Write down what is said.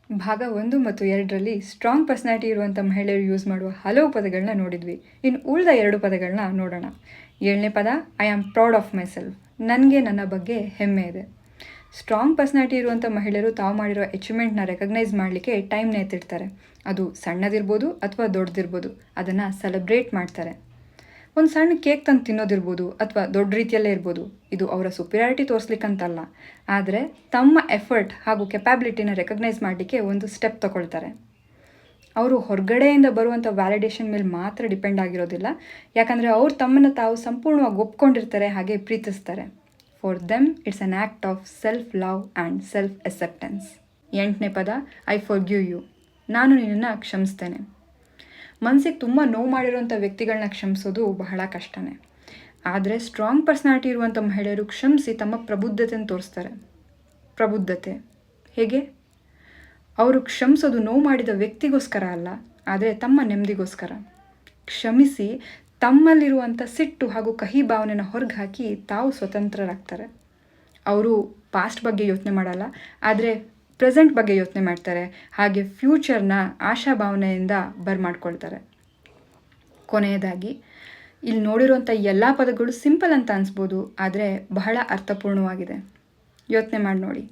ಭಾಗ 1 ಮತ್ತು 2ರಲ್ಲಿ strong personality ಇರುವಂಥ ಮಹಿಳೆಯರು ಯೂಸ್ ಮಾಡುವ ಹಲವು ಪದಗಳನ್ನ ನೋಡಿದ್ವಿ. ಇನ್ನು ಉಳಿದ 2 ಪದಗಳನ್ನ ನೋಡೋಣ. 7ನೇ ಪದ, I am proud of my self. ನನಗೆ ನನ್ನ ಬಗ್ಗೆ ಹೆಮ್ಮೆ ಇದೆ. ಸ್ಟ್ರಾಂಗ್ ಪರ್ಸನಾಲಿಟಿ ಇರುವಂಥ ಮಹಿಳೆಯರು ತಾವು ಮಾಡಿರೋ ಅಚೀವ್ಮೆಂಟ್ನ ರೆಕಗ್ನೈಸ್ ಮಾಡಲಿಕ್ಕೆ ಟೈಮ್ನ ಎತ್ತಿಡ್ತಾರೆ. ಅದು ಸಣ್ಣದಿರ್ಬೋದು ಅಥವಾ ದೊಡ್ಡದಿರ್ಬೋದು, ಅದನ್ನು ಸೆಲೆಬ್ರೇಟ್ ಮಾಡ್ತಾರೆ. ಒಂದು ಸಣ್ಣ ಕೇಕ್ ತಂದು ತಿನ್ನೋದಿರ್ಬೋದು ಅಥವಾ ದೊಡ್ಡ ರೀತಿಯಲ್ಲೇ ಇರ್ಬೋದು. ಇದು ಅವರ ಸುಪೀರಿಯಾರಿಟಿ ತೋರಿಸ್ಲಿಕ್ಕಂತಲ್ಲ, ಆದರೆ ತಮ್ಮ ಎಫರ್ಟ್ ಹಾಗೂ ಕೆಪಾಬಿಲಿಟಿನ ರೆಕಗ್ನೈಸ್ ಮಾಡಲಿಕ್ಕೆ ಒಂದು ಸ್ಟೆಪ್ ತಗೊಳ್ತಾರೆ. ಅವರು ಹೊರಗಡೆಯಿಂದ ಬರುವಂಥ ವ್ಯಾಲಿಡೇಷನ್ ಮೇಲೆ ಮಾತ್ರ ಡಿಪೆಂಡ್ ಆಗಿರೋದಿಲ್ಲ, ಯಾಕಂದರೆ ಅವ್ರು ತಮ್ಮನ್ನು ತಾವು ಸಂಪೂರ್ಣವಾಗಿ ಒಪ್ಕೊಂಡಿರ್ತಾರೆ, ಹಾಗೆ ಪ್ರೀತಿಸ್ತಾರೆ. For them it's an act of self love and self acceptance. 8ನೇ ಪದ, ಐ ಫಾರ್ಗಿವ್ ಯು. ನಾನು ನಿನ್ನನ್ನು ಕ್ಷಮಿಸ್ತೇನೆ. ಮನಸ್ಸಿಗೆ ತುಂಬ ನೋವು ಮಾಡಿರೋಂಥ ವ್ಯಕ್ತಿಗಳನ್ನ ಕ್ಷಮಿಸೋದು ಬಹಳ ಕಷ್ಟನೇ. ಆದರೆ ಸ್ಟ್ರಾಂಗ್ ಪರ್ಸನಾಲಿಟಿ ಇರುವಂಥ ಮಹಿಳೆಯರು ಕ್ಷಮಿಸಿ ತಮ್ಮ ಪ್ರಬುದ್ಧತೆಯನ್ನು ತೋರಿಸ್ತಾರೆ. ಪ್ರಬುದ್ಧತೆ ಹೇಗೆ? ಅವರು ಕ್ಷಮಿಸೋದು ನೋವು ಮಾಡಿದ ವ್ಯಕ್ತಿಗೋಸ್ಕರ ಅಲ್ಲ, ಆದರೆ ತಮ್ಮ ನೆಮ್ಮದಿಗೋಸ್ಕರ. ಕ್ಷಮಿಸಿ ತಮ್ಮಲ್ಲಿರುವಂಥ ಸಿಟ್ಟು ಹಾಗೂ ಕಹಿ ಭಾವನೆನ ಹೊರಗೆ ಹಾಕಿ ತಾವು ಸ್ವತಂತ್ರರಾಗ್ತಾರೆ. ಅವರು ಪಾಸ್ಟ್ ಬಗ್ಗೆ ಯೋಚನೆ ಮಾಡಲ್ಲ, ಆದರೆ ಪ್ರೆಸೆಂಟ್ ಬಗ್ಗೆ ಯೋಚನೆ ಮಾಡ್ತಾರೆ, ಹಾಗೆ ಫ್ಯೂಚರ್ನ ಆಶಾಭಾವನೆಯಿಂದ ಬರ್ಮಾಡ್ಕೊಳ್ತಾರೆ. ಕೊನೆಯದಾಗಿ, ಇಲ್ಲಿ ನೋಡಿರುವಂಥ ಎಲ್ಲ ಪದಗಳು ಸಿಂಪಲ್ ಅಂತ ಅನಿಸ್ಬೋದು, ಆದರೆ ಬಹಳ ಅರ್ಥಪೂರ್ಣವಾಗಿದೆ. ಯೋಚನೆ ಮಾಡಿ ನೋಡಿ.